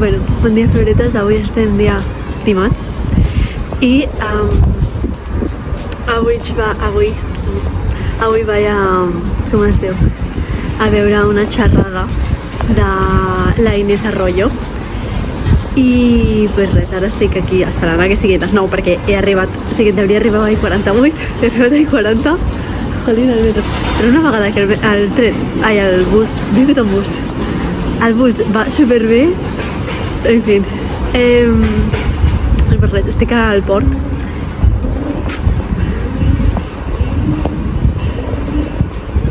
Bueno, bon dia, febretes. Avui estem dia dimarts i avui vaig a, com es diu, a veure una xerrada de la Inés Arroyo i pues res, ara estic aquí esperant que sigui les 9 perquè he arribat, o sigui, hauria arribat a 48, he arribat a 40, jolín, al metro. Però una vegada que el bus va superbé, en fi, pues res, estic al port.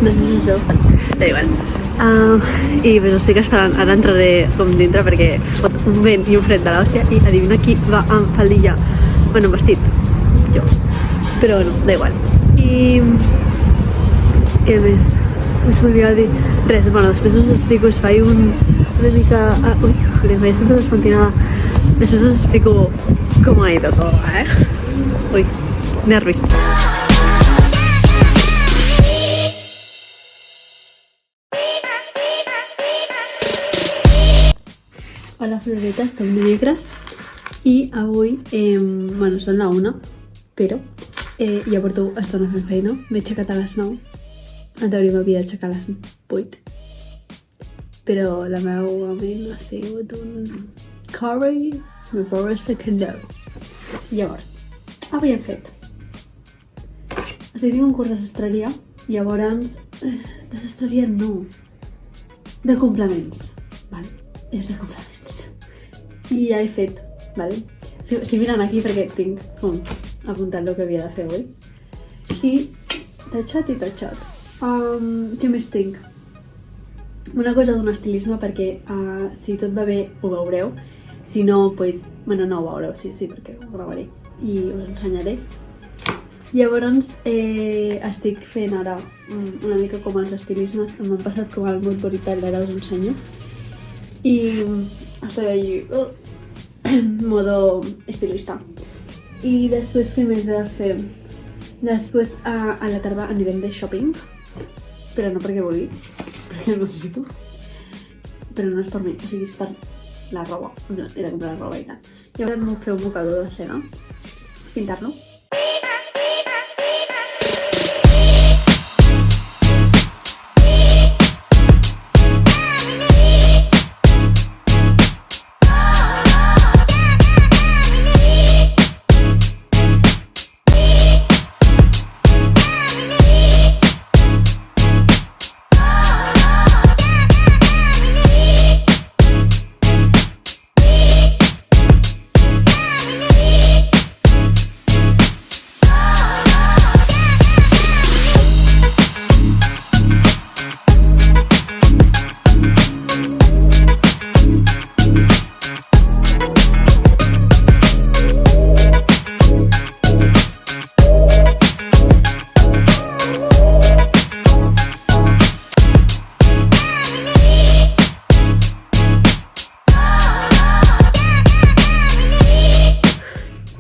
No sé si es veu, da igual. I pues estic esperant, ara entraré com dintre perquè fot un vent i un fred de l'hòstia i adivina qui va amb faldilla, bueno, vestit, jo, però no, da igual. I què més? Us volia dir res, bueno, després us explico, us faig una mica, ui, joder, me sento despentinada, després us explico com ha ido todo, ui, nervis. Hola floretes, som dimecres i avui, bueno, són la 1, però ja porto estona fent feina. M'he aixecat a les 9, en teoria m'havia d'aixecar a les 8, però la meva ment ha sigut un curry, my power second no. Llavors, avui hem fet, o sigui, tinc un curs de sastreria, llavors, de sastreria no, de complements, vale? És de complements. I ja he fet, vale? Estic mirant aquí perquè tinc com apuntat el que havia de fer avui. I tatxat. Què més tinc? Una cosa d'un estilisme perquè si tot va bé ho veureu. Si no, pues, bueno, no ho veureu, sí, perquè ho gravaré i us ensenyaré. Llavors estic fent ara una mica com els estilismes que m'han passat com al mood bodytell, ara us ensenyo. Y estoy allí modo estilista. Y después, ¿qué més he de fer? Després a la tarda anirem de shopping, però no perquè vulgui, perquè no necessito, però no és per mi, o sigui, és per la roba, he de comprar la roba i tal. I ara no fer un mocador de cera, pintar-lo.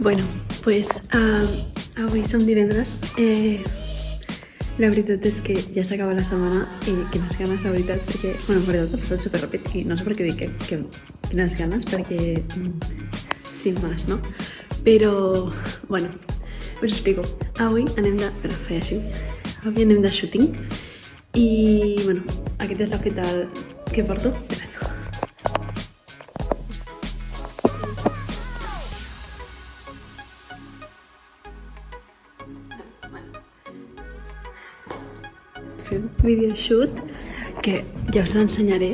Bueno, pues avui som divendres. La veritat és que ja s'acaba la setmana i quines ganes, la veritat, perquè, bueno, per tot ha passat superràpid i no sé per què dic que quines ganes, perquè sin más, no? Però, bueno, us explico. Avui anem de... Però feia així. Avui anem de shooting i, bueno, aquest és l'outfit que porto. Un videoshoot que ja us l'ensenyaré,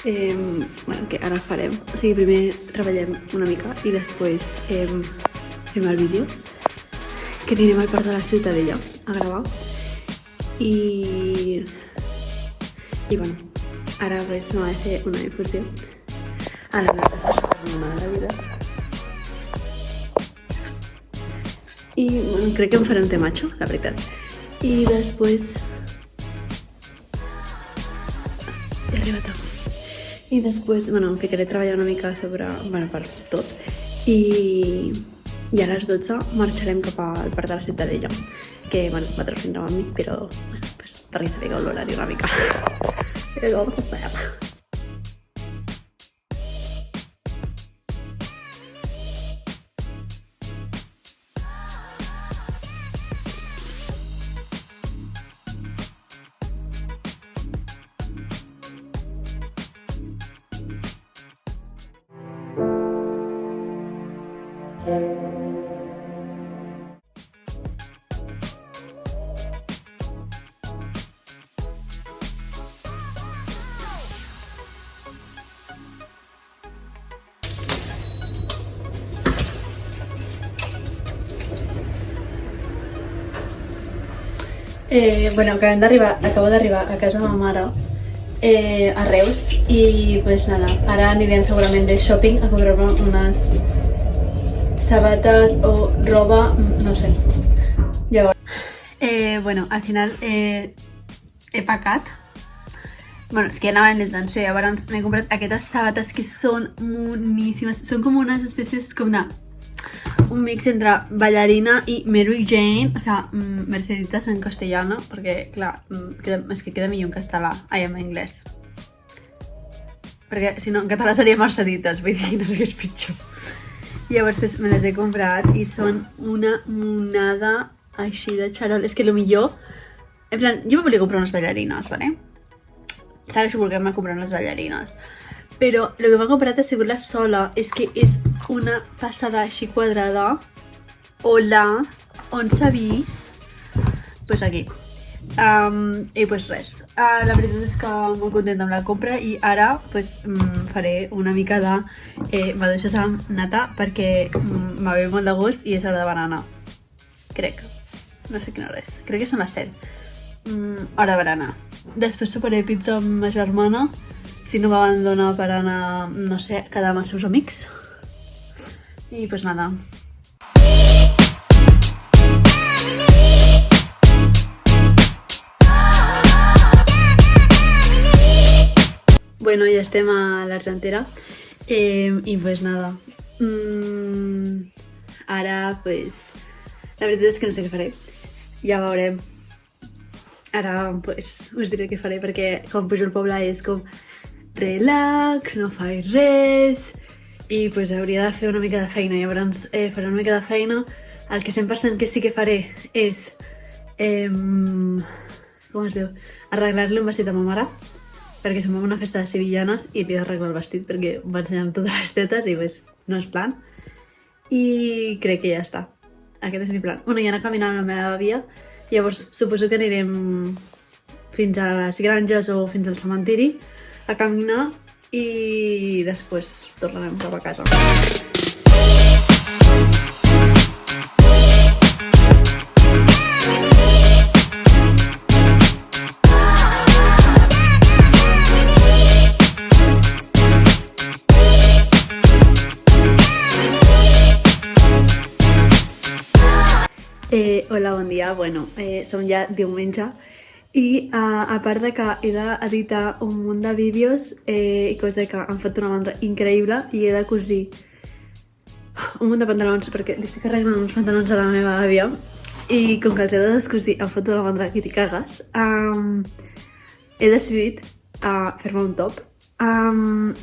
bueno, que ara farem. O sigui, primer treballem una mica i després fem el vídeo, que anirem al parc de la Ciutadella a gravar. I bueno, ara pues m'ha de fer una difusió a la meva casa de la vida. I bueno, crec que em faré un temacho, la veritat. I després... He arribat avui. I després, bueno, em ficaré a treballar una mica sobre, bueno, per tot. I a les 12 marxarem cap al parc de la Ciutadella, que, bueno, va fins amb mi, però, bueno, pues, perquè sabia l'horari una mica. Però vamos a estar allà. Bueno, acabo d'arribar a casa de ma mare a Reus i pues nada, ara anirem segurament de shopping a comprar-me unes sabates o roba, no sé. Llavors, bueno, al final he pecat. Bueno, és que anava en l'intenció, llavors m'he comprat aquestes sabates que són moníssimes. Són com unes espècies com de un mix entre ballarina i Mary Jane, o sea, Merceditas en castellano, perquè, clar, és que queda millor en català, en anglès. Perquè, si no, en català seria Merceditas, vull dir, no sé què és pitjor. Llavors, pues, me les he comprat i són una monada així de xarol. És que el millor, en plan, jo me volia comprar unes ballarines, ¿vale? Segueixo volent-me comprar unes ballarines. Però el que m'ha comprat ha sigut la sola, és que és una passada així quadrada. Hola, on s'ha vist? Pues aquí. I pues res. La veritat és que molt contenta amb la compra i ara pues, faré una mica de maduixes amb nata perquè m'ha ve molt de gust i és hora de banana. Crec. No sé quina hora és. Crec que són les 7. Hora de banana. Després soparé pizza amb ma germana si no m'abandona per anar, no sé, a quedar amb els seus amics. I pues nada. Bueno, ja estem a l'Argentera i pues nada. Ara pues la veritat és que no sé què faré. Ja veurem. Ara pues us diré què faré perquè quan pujo al poble és com relax, no faig res i pues hauria de fer una mica de feina. Llavors faré una mica de feina. El que 100% que sí que faré és com es diu? Arreglar-li un vestit a ma mare perquè se'n va a una festa de sevillanes i li he d'arreglar el vestit perquè va ensenyar amb totes les tetes i pues no és plan. I crec que ja està. Aquest és mi plan. Bueno, i anar caminant amb la meva àvia. Llavors suposo que anirem fins a les granges o fins al cementiri a caminar i després tornarem cap a casa. Hola, bon dia. Bueno, som ja diumenge i a part de que he d'editar un munt de vídeos i cosa que em fet una mandra increïble i he de cosir un munt de pantalons perquè li estic arreglant uns pantalons a la meva àvia i com que els he de descosir em fot una mandra que t'hi cagues. He decidit fer-me un top.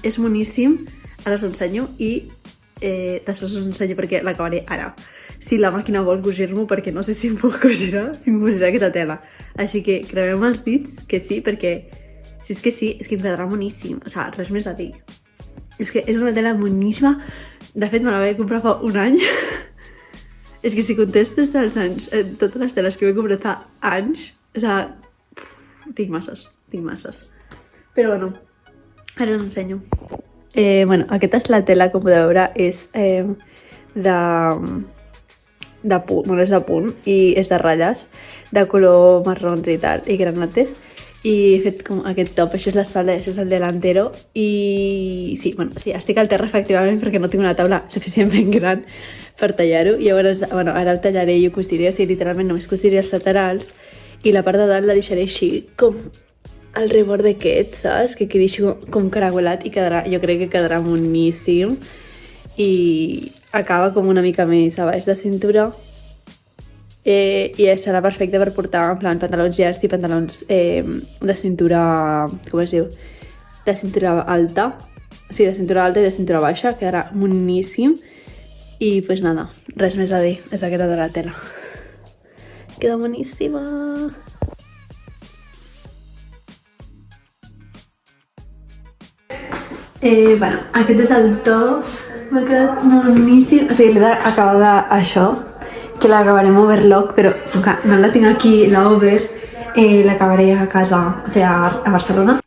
És boníssim, ara us ensenyo i després us ensenyo perquè l'acabaré ara. Si la màquina vol cosir-m'ho, perquè no sé si em cosirà aquesta tela. Així que creuem els dits, que sí, perquè si és que sí, és que em quedarà boníssim. O sigui, res més a dir. És que és una tela boníssima. De fet, me la vaig comprar fa un any. És que si contestes els anys, totes les teles que m'he comprat fa anys, o sigui, tinc masses. Però bueno, ara us ensenyo. Bueno, aquesta és la tela, com podeu veure, és de punt, bueno, és de punt i és de ratlles de color marrons i tal, i granates, i he fet com aquest top. Això és l'espalda, això és el delantero i sí, bueno, sí, estic al terra efectivament perquè no tinc una taula suficientment gran per tallar-ho. I llavors, bueno, ara ho tallaré i ho cosiré, o sigui, literalment només cosiré els laterals i la part de dalt la deixaré així com el rebord d'aquest, saps? Que quedi així com caragolat i quedarà, jo crec que quedarà boníssim i acaba com una mica més a baix de cintura i serà perfecte per portar en plan pantalons llargs i pantalons de cintura, com es diu? De cintura alta. Sí, de cintura alta i de cintura baixa, quedarà boníssim i pues nada, res més a dir, és aquesta de la tela. Queda boníssima! Bueno, aquest és el top. M'ha quedat moníssim. O sigui, l'he d'acabar això, que l'acabaré amb Overlock, però no la tinc aquí, la Over. L'acabaré a casa, o sigui, a Barcelona.